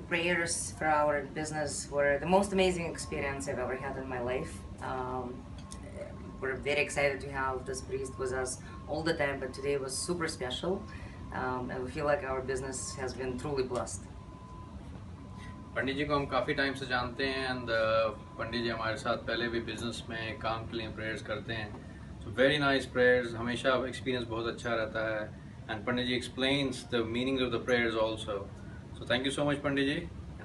prayers for our business were the most amazing experience I've ever had in my life. We're very excited to have this priest with us all the time, but today was super special, and we feel like our business has been truly blessed. पंडित जी को हम काफ़ी time से जानते हैं and Pandit जी हमारे साथ पहले भी बिजनेस में काम के लिए प्रेयर्स करते हैं. सो वेरी नाइस प्रेयर्स, हमेशा एक्सपीरियंस बहुत अच्छा रहता है and Pandit ji explains the meaning of the prayers also. So thank you so much Pandit ji.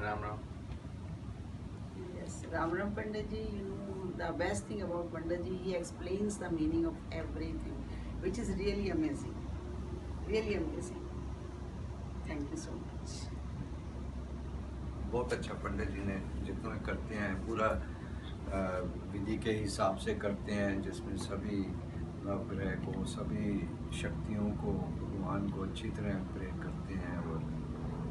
Ram Ram. Yes, Ram Ram Pandit ji, you know, the best thing about Pandit ji, he explains the meaning of everything, which is really amazing. Really amazing. Thank you so much. बहुत अच्छा पंडित जी ने जितना करते हैं पूरा विधि के हिसाब से करते हैं, जिसमें सभी नवग्रह को, सभी शक्तियों को, भगवान को अच्छी तरह प्रे करते हैं और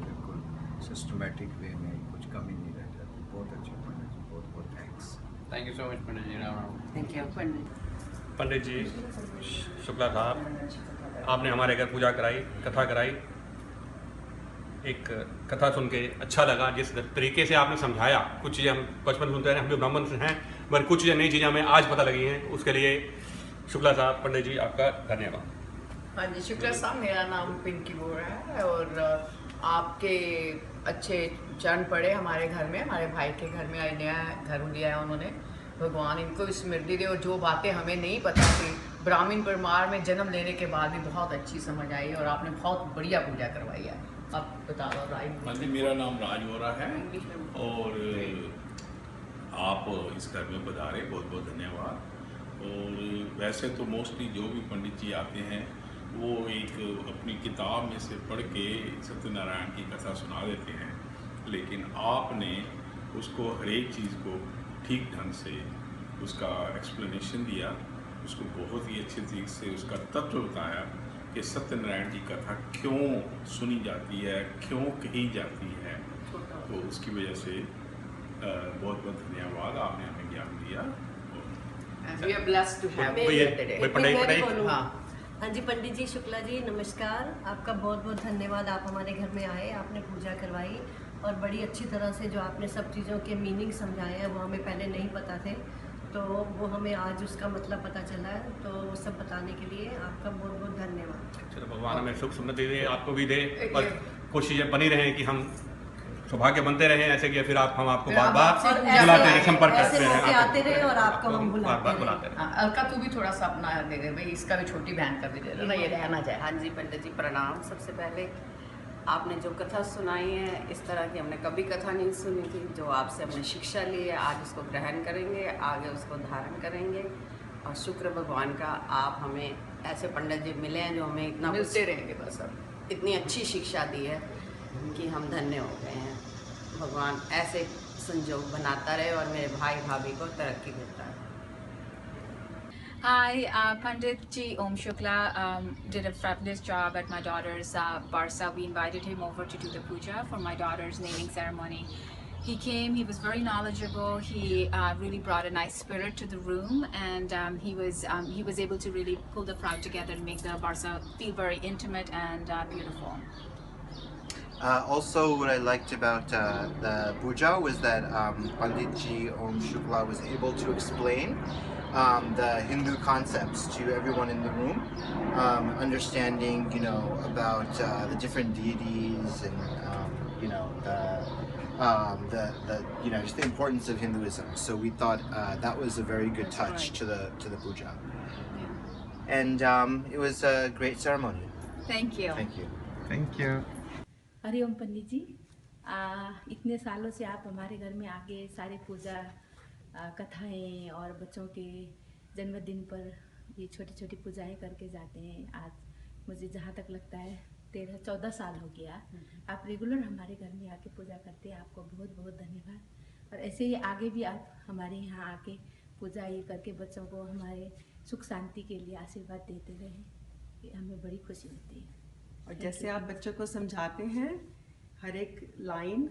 बिल्कुल सिस्टमेटिक वे में कुछ कमी नहीं रह जाती. बहुत अच्छा पंडित जी, बहुत बहुत thanks. Thank you so much Pandit ji. Ram Ram. Thank you. Pandit ji Shukla sahab, आपने हमारे घर पूजा कराई, कथा कराई. एक कथा सुन के अच्छा लगा. जिस तरीके से आपने समझाया, कुछ चीज़ें हम बचपन सुनते हैं, हम भी ब्राह्मण से हैं, मगर कुछ चीज़ें नई चीज़ें हमें आज पता लगी हैं. उसके लिए शुक्ला साहब, पंडित जी आपका धन्यवाद. हाँ जी, शुक्ला साहब, मेरा नाम पिंकी बोरा है और आपके अच्छे चरण पड़े हमारे घर में, हमारे भाई के घर में नया घर लिया है उन्होंने. भगवान इनको स्मृति दे और जो बातें हमें नहीं पता थी ब्राह्मण परिवार में जन्म लेने के बाद भी बहुत अच्छी समझ आई और आपने बहुत बढ़िया पूजा करवाई है. आप बता दो. हाँ जी, मेरा नाम राज बोरा है और आप इस घर में पधारे, बहुत बहुत धन्यवाद. और वैसे तो मोस्टली जो भी पंडित जी आते हैं वो एक अपनी किताब में से पढ़ के सत्यनारायण की कथा सुना देते हैं, लेकिन आपने उसको हर एक चीज़ को ठीक ढंग से उसका एक्सप्लेनेशन दिया, उसको बहुत ही अच्छे तरीके से उसका तत्व बताया कि सत्यनारायण की कथा क्यों सुनी जाती है, क्यों कही जाती है. तो उसकी वजह से बहुत बहुत धन्यवाद, आपने हमें ज्ञान दिया. We are blessed to have you here today. हाँ जी, पंडित जी शुक्ला जी नमस्कार. आपका बहुत बहुत धन्यवाद. आप हमारे घर में आए, आपने पूजा करवाई और बड़ी अच्छी तरह से जो आपने सब चीज़ों के मीनिंग समझाए हैं वो हमें पहले नहीं पता थे, तो वो हमें आज उसका मतलब पता चला है. तो वो सब बताने के लिए आपका बहुत बहुत धन्यवाद. चलो, भगवान हमें सुख समृद्धि दे, आपको भी दे और कोशिशें बनी रहें कि हम सौभाग्य बनते रहें ऐसे कि फिर हम आपको बार बार बुलाते हैं, संपर्क करते हैं, आते रहे और आपको हम बुलाते हैं. अलका, तू भी थोड़ा सा अपना दे दे भाई, इसका भी छोटी बहन कर दे ना, ये रहना चाहे. हाँ जी पंडित जी प्रणाम. सबसे पहले आपने जो कथा सुनाई है, इस तरह की हमने कभी कथा नहीं सुनी थी. जो आपसे हमने शिक्षा ली है, आज उसको ग्रहण करेंगे, आगे उसको धारण करेंगे. और शुक्र भगवान का आप हमें ऐसे पंडित जी मिले हैं जो हमें इतना मिलते रहेंगे बस. अब इतनी अच्छी शिक्षा दी है कि हम धन्य हो गए हैं. भगवान ऐसे संजोग बनाता रहे और मेरे भाई भाभी को तरक्की देता है. Hi, Pandit Ji Om Shukla did a fabulous job at my daughter's Barsa. We invited him over to do the puja for my daughter's naming ceremony. He came, he was very knowledgeable, he really brought a nice spirit to the room, and he was able to really pull the crowd together and make the Barsa feel very intimate and beautiful. Also, what I liked about the puja was that Pandit Ji Om Shukla was able to explain the Hindu concepts to everyone in the room, understanding, about the different deities and, just the importance of Hinduism. So we thought that was a very good touch to the puja, and it was a great ceremony. Thank you. Thank you. Thank you. Hariom पंडित जी, इतने सालों से आप हमारे घर में आके सारे पूजा कथाएं और बच्चों के जन्मदिन पर ये छोटी छोटी पूजाएं करके जाते हैं. आज मुझे जहाँ तक लगता है 13-14 साल हो गया आप रेगुलर हमारे घर में आके पूजा करते हैं. आपको बहुत बहुत धन्यवाद. और ऐसे ही आगे भी आप हमारे यहाँ आके पूजा ये करके बच्चों को हमारे सुख शांति के लिए आशीर्वाद देते रहें. ये हमें बड़ी खुशी होती है. और जैसे आप बच्चों को समझाते हैं हर एक लाइन,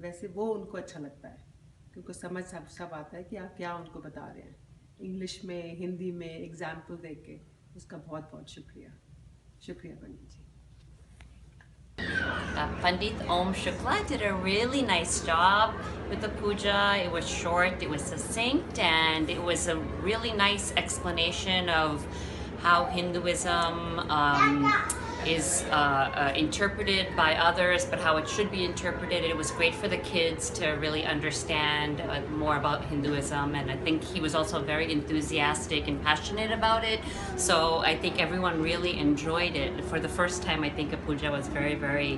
वैसे वो उनको अच्छा लगता है क्योंकि समझ सब आता है कि आप क्या उनको बता रहे हैं. इंग्लिश में, हिंदी में एग्जाम्पल दे के उसका बहुत बहुत शुक्रिया. शुक्रिया पंडित जी. Pandit Om Shukla did a really nice job with the puja. It was short, it was succinct, and it was a really nice explanation of how Hinduism is interpreted by others, but how it should be interpreted. It was great for the kids to really understand more about Hinduism, and I think he was also very enthusiastic and passionate about it. So I think everyone really enjoyed it. For the first time, I think a puja was very, very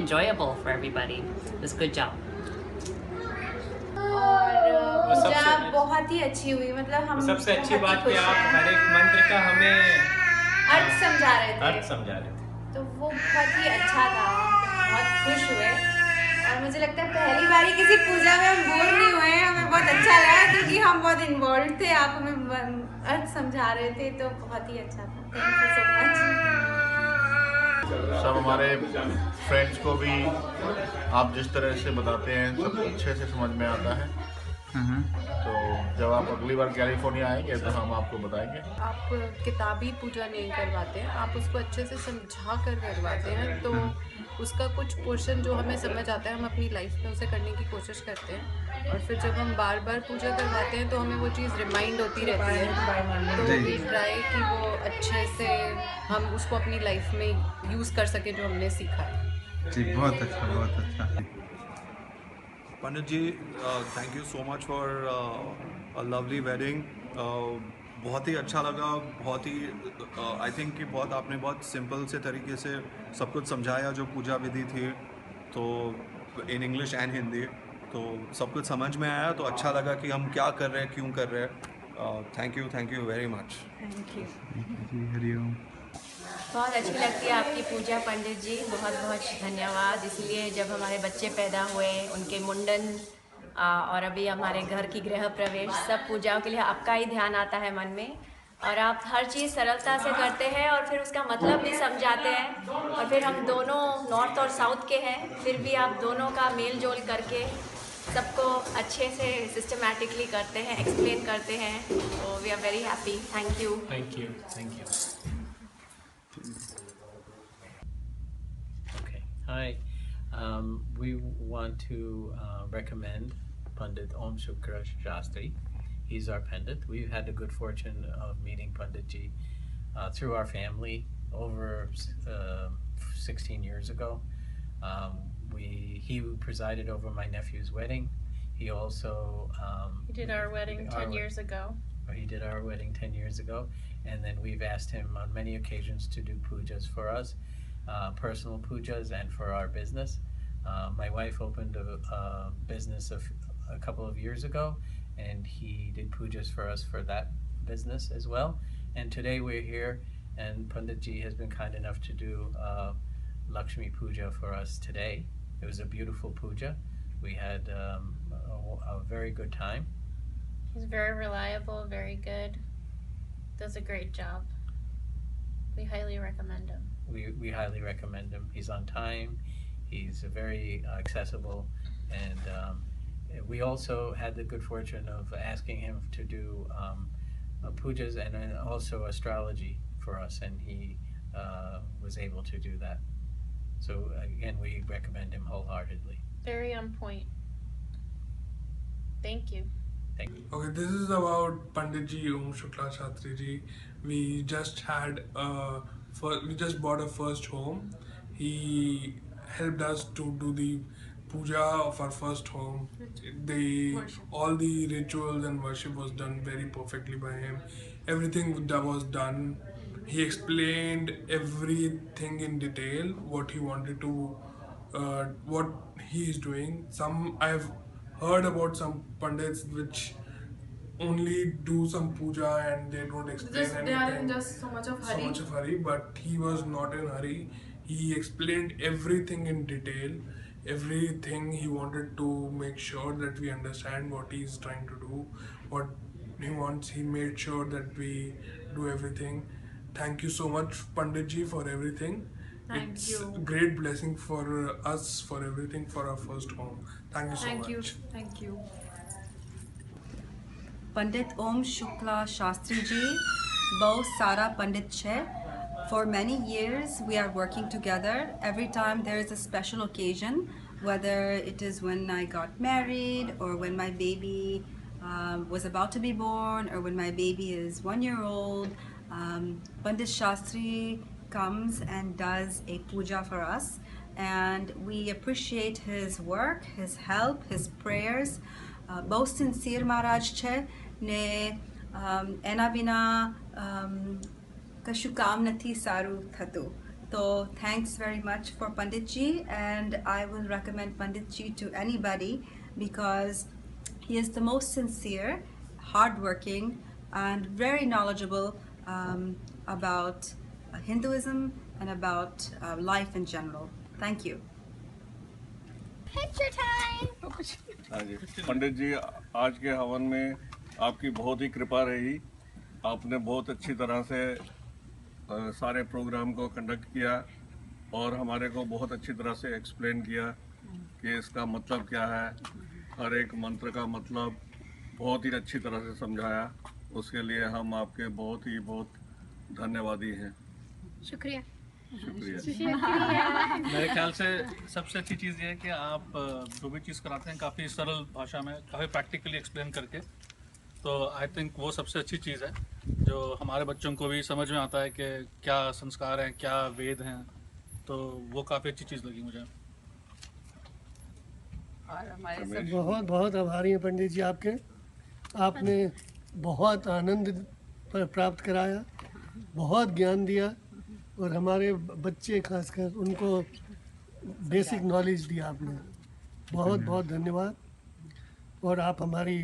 enjoyable for everybody. It was a good job. और पूजा बहुत ही अच्छी हुई, मतलब हम सबसे अच्छी बात कि आप हर एक मंत्र का हमें अर्थ समझा रहे थे, तो वो बहुत ही अच्छा था, बहुत खुश हुए। और मुझे लगता है पहली बारी किसी पूजा में हम बोर नहीं हुए, हमें बहुत अच्छा लगा क्योंकि हम बहुत इन्वॉल्व थे, आप हमें अर्थ समझा रहे थे, तो बहुत ही अच्छा था। Thank you so much. सब हमारे फ्रेंड्स को भी आप जिस तरह से बताते हैं सब अच्छे से समझ में आता है। तो जब आप अगली बार कैलिफोर्निया आएंगे तो हम आपको बताएंगे। आप किताबी पूजा नहीं करवाते हैं, आप उसको अच्छे से समझा कर करवाते हैं, तो उसका कुछ पोर्शन जो हमें समझ आता है हम अपनी लाइफ में उसे करने की कोशिश करते हैं, और फिर जब हम बार बार पूजा करवाते हैं तो हमें वो चीज़ रिमाइंड होती रहती है। तो वी ट्राई कि वो अच्छे से हम उसको अपनी लाइफ में यूज़ कर सकें जो हमने सीखा है। जी बहुत अच्छा, बहुत अच्छा। Pandit ji, thank you so much for a lovely wedding. बहुत ही अच्छा लगा, बहुत ही आई थिंक कि आपने बहुत सिंपल से तरीके से सब कुछ समझाया जो पूजा विधि थी, तो इन इंग्लिश एंड हिंदी, तो सब कुछ समझ में आया, तो अच्छा लगा कि हम क्या कर रहे हैं, क्यों कर रहे हैं। Thank you very much. Thank you ji, Hariom. बहुत अच्छी लगती है आपकी पूजा पंडित जी, बहुत बहुत धन्यवाद। इसलिए जब हमारे बच्चे पैदा हुए, उनके मुंडन और अभी हमारे घर की गृह प्रवेश, सब पूजाओं के लिए आपका ही ध्यान आता है मन में, और आप हर चीज़ सरलता से करते हैं और फिर उसका मतलब भी समझाते हैं। और फिर हम दोनों नॉर्थ और साउथ के हैं, फिर भी आप दोनों का मेल जोल करके सबको अच्छे से सिस्टमैटिकली करते हैं, एक्सप्लेन करते हैं, तो we are very happy. Thank you. Thank you, thank you. Hi, we want to recommend Pandit Om Shukla Shastri. He's our Pandit. We've had the good fortune of meeting Pandit Ji through our family over 16 years ago. He presided over my nephew's wedding. He also he did our wedding 10 years ago. He did our wedding 10 years ago, and then we've asked him on many occasions to do pujas for us. Personal pujas and for our business. My wife opened a business a couple of years ago, and he did pujas for us for that business as well. And today we're here, and Pandit Ji has been kind enough to do Lakshmi Puja for us today. It was a beautiful puja. We had a very good time. He's very reliable, very good, does a great job. We highly recommend him. We highly recommend him. He's on time, he's very accessible, and we also had the good fortune of asking him to do pujas and also astrology for us, and he was able to do that. So again, we recommend him wholeheartedly. Very on point. Thank you. Okay, this is about Pandit Ji Om Shukla Shastri Ji. We just bought a first home. He helped us to do the puja of our first home. All the rituals and worship was done very perfectly by him. Everything that was done, he explained everything in detail, what he wanted to, what he is doing. I've heard about some pandits which only do some puja and they don't explain anything. They are in just so much of hurry. But he was not in hurry. He explained everything in detail, everything. He wanted to make sure that we understand what he's trying to do, what he wants. He made sure that we do everything. Thank you so much, Pandit Ji, for everything. It's a great blessing for us, for everything, for our first home. Thank you so much. Thank you. पंडित ओम शुक्ला शास्त्री जी बहुत सारा पंडित है For many years, we are working together. Every time there is a special occasion, whether it is when I got married or when my baby was about to be born or when my baby is 1 year old, Pandit Shastri comes and does a puja for us. And we appreciate his work, his help, his prayers. Both sincere Maharaj che ne ena bina kashu kam nathi saru thatu. So thanks very much for Pandit Ji, and I will recommend Pandit Ji to anybody because he is the most sincere, hardworking, and very knowledgeable about Hinduism and about life in general. Thank you. Picture time. हाँ जी, पंडित जी आज के हवन में आपकी बहुत ही कृपा रही। आपने बहुत अच्छी तरह से सारे प्रोग्राम को कंडक्ट किया और हमारे को बहुत अच्छी तरह से एक्सप्लेन किया कि इसका मतलब क्या है, हर एक मंत्र का मतलब बहुत ही अच्छी तरह से समझाया। उसके लिए हम आपके बहुत धन्यवादी हैं। शुक्रिया। मेरे ख्याल से सबसे अच्छी चीज़ ये है कि आप जो भी चीज़ कराते हैं काफ़ी सरल भाषा में, काफ़ी प्रैक्टिकली एक्सप्लेन करके, तो आई थिंक वो सबसे अच्छी चीज़ है जो हमारे बच्चों को भी समझ में आता है कि क्या संस्कार हैं, क्या वेद हैं, तो वो काफ़ी अच्छी चीज़ लगी मुझे। और हमारे बहुत आभारी हैं पंडित जी आपके। आपने बहुत आनंद प्राप्त कराया, बहुत ज्ञान दिया और हमारे बच्चे खासकर उनको बेसिक नॉलेज दिया आपने। बहुत धन्यवाद। और आप हमारी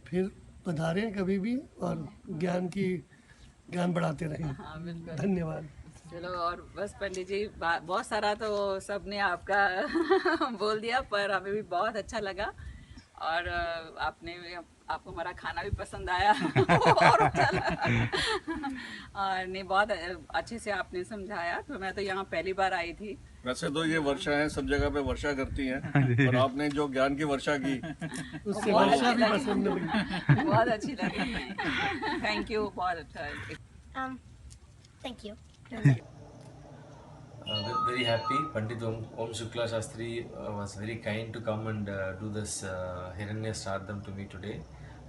फिर पधारें कभी भी और ज्ञान बढ़ाते रहें। हाँ, बिल्कुल। धन्यवाद। चलो, और बस पंडित जी बहुत सारा तो सबने आपका बोल दिया, पर हमें भी बहुत अच्छा लगा और आपको हमारा खाना भी पसंद आया और अच्छा लगा। और नहीं, बहुत अच्छे से आपने समझाया। तो मैं तो यहाँ पहली बार आई थी। वैसे तो ये वर्षा है, सब जगह पे वर्षा करती हैं, और आपने जो ज्ञान की वर्षा की उससे वर्षा भी पसंद लगी। बहुत अच्छी लगी। Thank you. बहुत अच्छा। Thank you. Very happy. Pandit Om Shukla Shastri was very kind to come and do this Hiranya Shraddham to me today.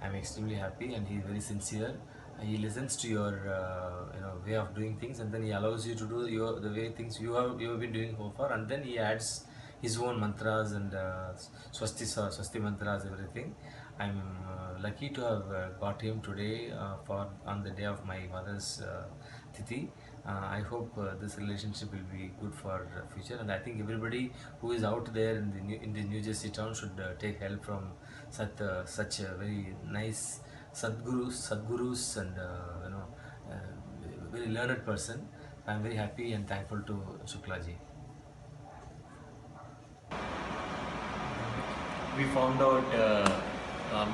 I'm extremely happy, and he's very sincere. He listens to your way of doing things, and then he allows you to do the way things you have been doing so far, and then he adds his own mantras and swasti mantras, everything. I'm lucky to have got him today on the day of my mother's Tithi. I hope this relationship will be good for future, and I think everybody who is out there in the New Jersey town should take help from such a very nice Sadgurus and very learned person. I am very happy and thankful to Shukla ji. We found out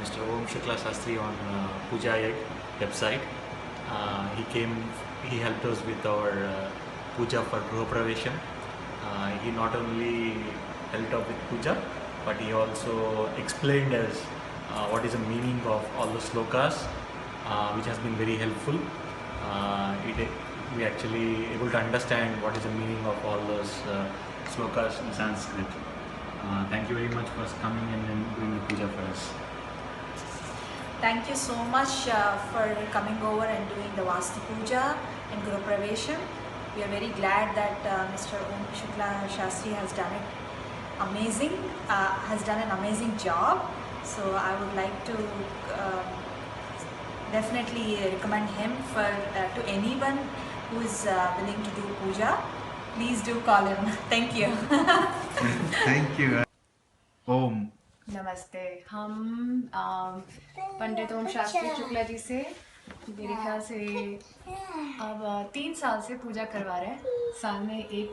Mr. Om Shukla Shastri on Puja website. He helped us with our puja for Gruha Pravesham. He not only helped out with puja, but he also explained us what is the meaning of all the slokas, which has been very helpful. We actually able to understand what is the meaning of all those slokas in Sanskrit. Thank you very much for coming and doing the puja for us. Thank you so much for coming over and doing the Vastu Puja and Guru Pravesham. We are very glad that Mr. Om Shukla Shastri has done an amazing job. So I would like to definitely recommend him to anyone who is willing to do puja. Please do call him. Thank you. Thank you. Om. नमस्ते। हम पंडित ओम शास्त्री शुक्ला जी से मेरे ख्याल से अब 3 साल से पूजा करवा रहे हैं। साल में 1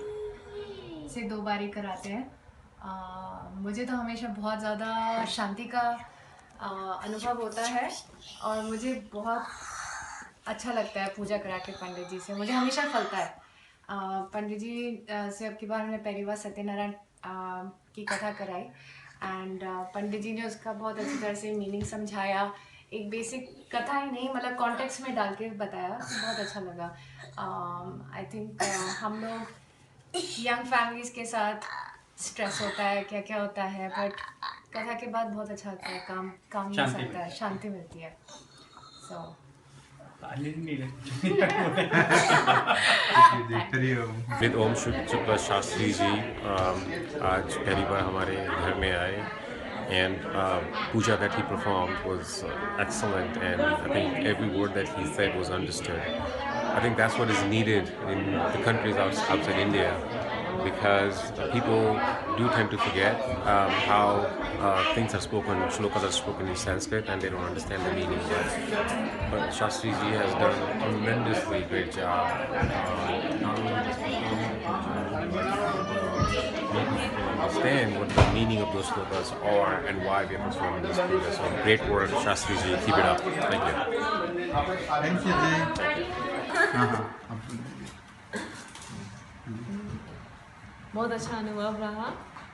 से 2 बार ही कराते हैं। मुझे तो हमेशा बहुत ज़्यादा शांति का अनुभव होता है और मुझे बहुत अच्छा लगता है पूजा करा के पंडित जी से। मुझे हमेशा फलता है। पंडित जी से अब की बार हमने पहली बार सत्यनारायण की कथा कराई एंड पंडित जी ने उसका बहुत अच्छी तरह से मीनिंग समझाया एक बेसिक कथा ही नहीं मतलब कॉन्टेक्स्ट में डाल के बताया, बहुत अच्छा लगा। आई थिंक हम लोग यंग फैमिलीज के साथ स्ट्रेस होता है, क्या क्या होता है, बट कथा के बाद बहुत अच्छा लगता है, काम मिल सकता है, शांति मिलती है। सो विद ओम शुक्ला शास्त्री जी आज पहली बार हमारे घर में आए, and puja that he performed was excellent, and I think every word that he said was understood. I think that's what is needed in the countries outside India, because people do tend to forget how things are spoken, shlokas are spoken in Sanskrit, and they don't understand the meaning. But Shastri ji has done a tremendously great job, not only just making people understand what the meaning of those shlokas are and why we are performing this puja. So great work, Shastri ji. Keep it up. Thank you. Thank you ji. बहुत अच्छा अनुभव रहा,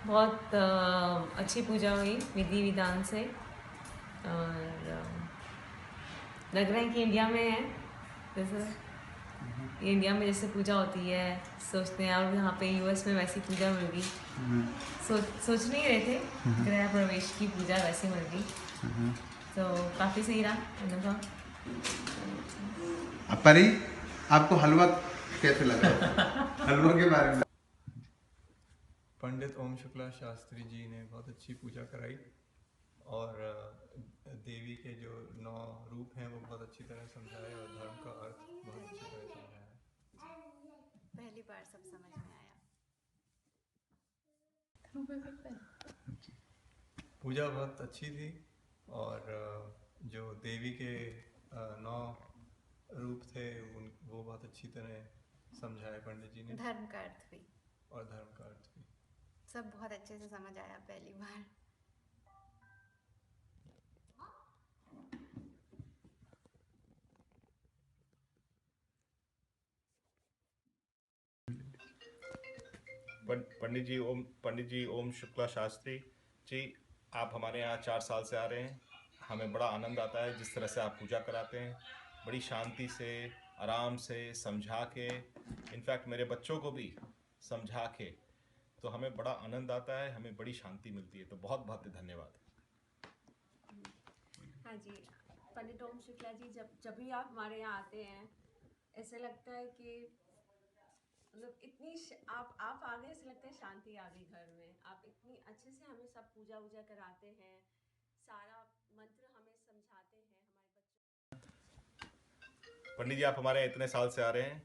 बहुत अच्छी पूजा हुई विधि विधान से, और लग रहा है कि इंडिया में है जैसे इंडिया में जैसे पूजा होती है, सोचते हैं और यहाँ पे यूएस में वैसी पूजा मिल गई, सोच नहीं रहे थे गृह प्रवेश की पूजा वैसी मिल गई, तो काफ़ी सही रहा अनुभव। परी, आपको हलवा कैसे लगा? हलवा के बारे में। पंडित ओम शुक्ला शास्त्री जी ने बहुत अच्छी पूजा कराई, और देवी के जो 9 रूप हैं वो बहुत अच्छी तरह समझाए, और धर्म का अर्थ बहुत अच्छी तरह समझाया। पहली बार सब समझ में आया। पूजा बहुत अच्छी थी, और जो देवी के 9 रूप थे वो बहुत अच्छी तरह समझाए पंडित जी ने। धर्म का अर्थ भी, और धर्म का अर्थ भी सब बहुत अच्छे से समझ आया पहली बार। पंडित जी ओम शुक्ला शास्त्री जी, आप हमारे यहाँ 4 साल से आ रहे हैं। हमें बड़ा आनंद आता है जिस तरह से आप पूजा कराते हैं, बड़ी शांति से, आराम से समझा के, इनफैक्ट मेरे बच्चों को भी समझा के, तो हमें बड़ा आनंद आता है, हमें बड़ी शांति मिलती है। तो बहुत बहुत धन्यवाद। हाँ जी, पंडित ओम शुक्ला जी, जब भी आप हमारे यहाँ आते हैं ऐसे लगता है कि मतलब इतनी आप आ गए, ऐसे लगता है शांति आ गई घर में। आप इतनी अच्छे से हमें सब पूजा वूजा कराते हैं, सारा मंत्र हमें समझाते हैं हमारे बच्चों। पंडित जी, आप हमारे यहाँ इतने साल से आ रहे हैं,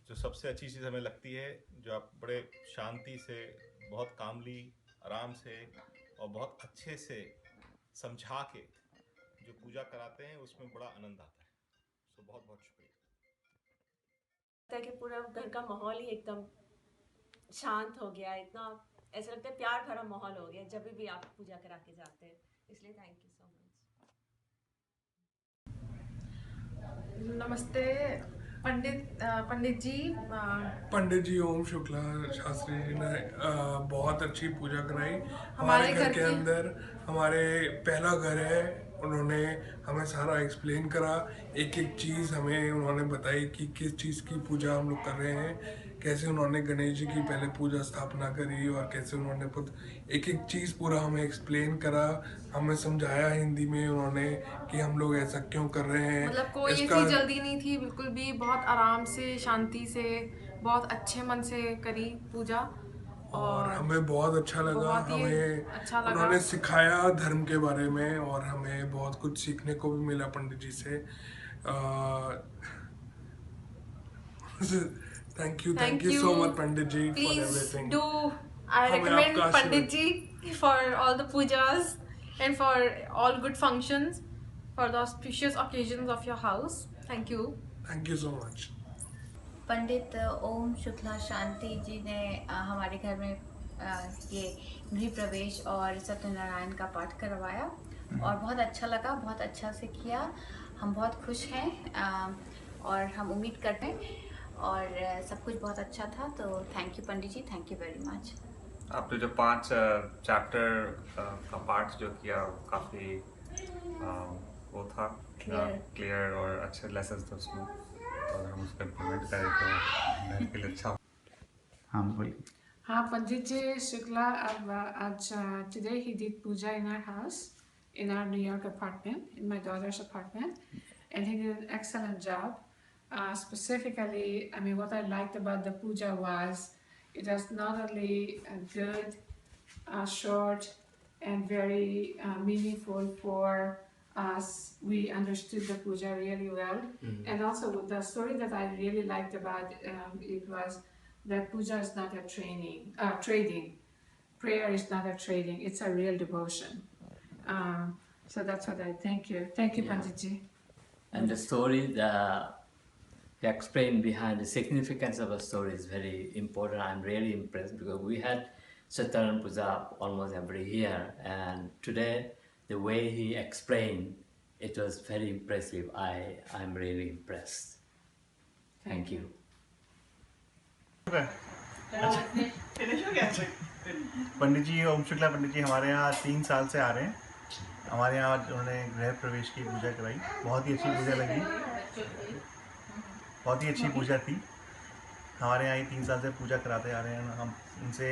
जो सबसे अच्छी चीज़ हमें लगती है, जो आप बड़े शांति से, बहुत कामली, आराम से और बहुत अच्छे से समझा के जो पूजा कराते हैं, उसमें बड़ा आनंद आता है। सो बहुत बहुत शुक्रिया। कि पूरा घर का माहौल ही एकदम शांत हो गया, इतना ऐसा लगता है प्यार भरा माहौल हो गया जब भी आप पूजा करा के जाते हैं, इसलिए थैंक यू सो मच। नमस्ते पंडित जी। पंडित जी ओम शुक्ला शास्त्री जी ने बहुत अच्छी पूजा कराई हमारे घर के अंदर। हमारे पहला घर है, उन्होंने हमें सारा एक्सप्लेन करा, एक एक चीज़ हमें उन्होंने बताई कि किस चीज़ की पूजा हम लोग कर रहे हैं, कैसे उन्होंने गणेश जी की पहले पूजा स्थापना करी और कैसे उन्होंने खुद एक एक चीज़ पूरा हमें एक्सप्लेन करा, हमें समझाया हिंदी में उन्होंने कि हम लोग ऐसा क्यों कर रहे हैं। मतलब कोई ऐसी जल्दी नहीं थी, बिल्कुल भी बहुत आराम से, शांति से, बहुत अच्छे मन से करी पूजा, और हमें बहुत अच्छा लगा। हमें अच्छा लगा। उन्होंने सिखाया धर्म के बारे में, और हमें बहुत कुछ सीखने को भी मिला पंडित जी से। Thank you so much Pandit ji for everything. I recommend Pandit ji for all the pujas and for all good functions, for the auspicious occasions of your house. Thank you. Thank you so much. पंडित ओम शुक्ला शांति जी ने हमारे घर में ये गृह प्रवेश और सत्यनारायण का पाठ करवाया और बहुत अच्छा लगा, बहुत अच्छा से किया। हम बहुत खुश हैं और हम उम्मीद करते हैं और सब कुछ बहुत अच्छा था। तो thank you Pandit ji, thank you very much. आपने जो 5 चैप्टर का पाठ जो किया काफ़ी वो था क्लियर और अच्छे लेसन्स थे उसमें, तो अगर हम उसको इम्प्लीमेंट करें तो मेरे के लिए अच्छा। हाँ बोलिए। Pandit Shukla, today he did puja in our house, in our New York apartment, in my daughter's apartment, and he did an excellent job. Specifically, I mean, what I liked about the puja was it was not only good, short, and very meaningful for us. We understood the puja really well, and also the story that I really liked about it was that puja is not a trading. Prayer is not a trading. It's a real devotion. So that's what I thank you. Thank you, Panditji. And the story, the explained behind the significance of a story is very important. I'm really impressed because we had Satyaran Puja almost every year, and today the way he explained it was very impressive. I'm really impressed. Thank you. Pandit जी ओम शुक्ला पंडित जी हमारे यहाँ 3 साल से आ रहे हैं। हमारे यहाँ उन्होंने गृह प्रवेश की पूजा कराई, बहुत ही अच्छी पूजा लगी, बहुत ही अच्छी पूजा थी। हमारे यहाँ 3 साल से पूजा कराते आ रहे हैं। हम उनसे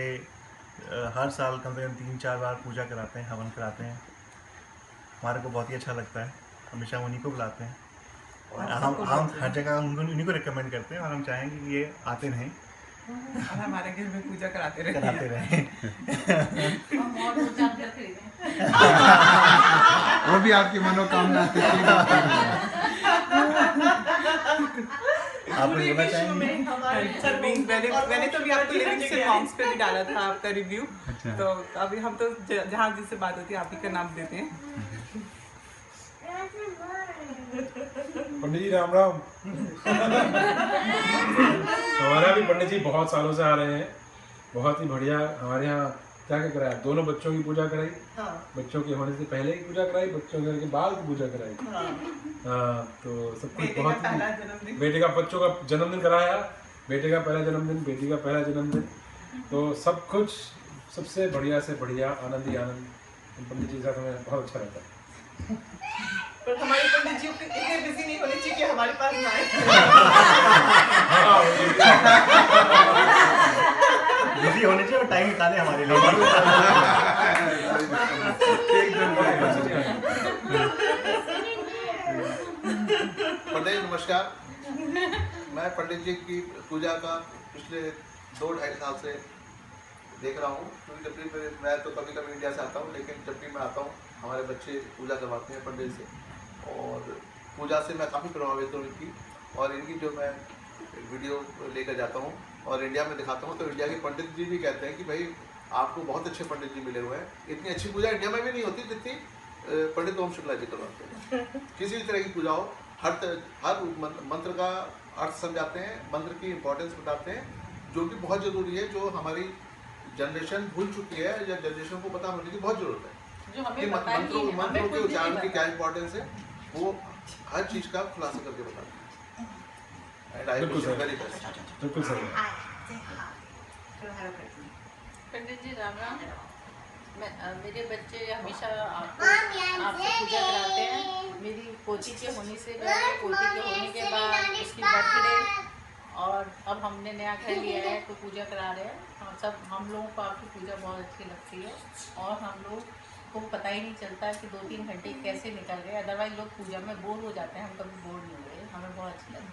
हर साल कम से कम 3-4 बार पूजा कराते हैं, हवन कराते हैं। हमारे को बहुत ही अच्छा लगता है, हमेशा उन्हीं को बुलाते हैं और हम हर जगह उन्हीं को रिकमेंड करते हैं और हम चाहेंगे कि ये आते रहें और हमारे घर में पूजा कराते रहें। वो भी आपकी मनोकामना आप बोलना चाहेंगे? मैंने तो अभी आपको लिविंग से मॉम्स पे भी डाला था आपका रिव्यू, तो अभी हम तो जहाँ जिससे बात होती है आप ही का नाम देते हैं। पंडित जी राम राम। हमारा भी पंडित जी बहुत सालों से आ रहे हैं, बहुत ही बढ़िया। हमारे यहाँ क्या क्या कराया, दोनों बच्चों की पूजा कराई, बच्चों के होने से पहले की पूजा कराई, बच्चों के बाद की पूजा कराई। हाँ, तो सब कुछ बहुत ही, बेटे का बच्चों का जन्मदिन कराया, बेटे का पहला जन्मदिन, बेटी का पहला जन्मदिन, तो सब कुछ सबसे बढ़िया से बढ़िया, आनंद ही आनंद। पंडित जी के साथ हमें बहुत अच्छा रहता है। पर हमारे पंडित जी इतने बिजी नहीं होने चाहिए कि हमारे पास ना आए। बिजी होने चाहिए और टाइम निकाले हमारे लिए। पंडित नमस्कार, मैं पंडित जी की पूजा का पिछले 2-2.5 साल से देख रहा हूँ, क्योंकि जब भी मैं तो कभी कभी इंडिया से आता हूँ, लेकिन जब भी मैं आता हूँ हमारे बच्चे पूजा करवाते हैं पंडित से, और पूजा से मैं काफ़ी प्रभावित हूँ इनकी। और इनकी जो मैं वीडियो लेकर जाता हूँ और इंडिया में दिखाता हूँ, तो इंडिया के पंडित जी भी कहते हैं कि भाई आपको बहुत अच्छे पंडित जी मिले हुए हैं। इतनी अच्छी पूजा इंडिया में भी नहीं होती जितनी पंडित ओम शुक्ला जी करवाते हैं। किसी भी तरह की पूजा हो, हर मंत्र का अर्थ समझाते हैं, मंत्र की इम्पोर्टेंस बताते हैं, जो कि बहुत ज़रूरी है, जो हमारी जनरेशन भूल चुकी है या जनरेशन को पता होने की बहुत ज़रूरत है कि मंत्रों के उच्चारण की क्या इम्पोर्टेंस है, वो हर चीज़ का खुलासा करके बताते हैं। बिल्कुल सही। पंडित जी राम राम। मेरे बच्चे हमेशा आपसे पूजा कराते हैं। मेरी पोती के होने से पहले, पोती के होने के बाद, उसकी बर्थडे, और अब हमने नया घर लिया है तो पूजा करा रहे हैं। हम लोगों को आपकी पूजा बहुत अच्छी लगती है और हम लोग को पता ही नहीं चलता कि 2-3 घंटे कैसे निकल गए। अदरवाइज लोग पूजा में बोर हो जाते हैं, हम कभी बोर नहीं हुए, हमें बहुत अच्छा लगा।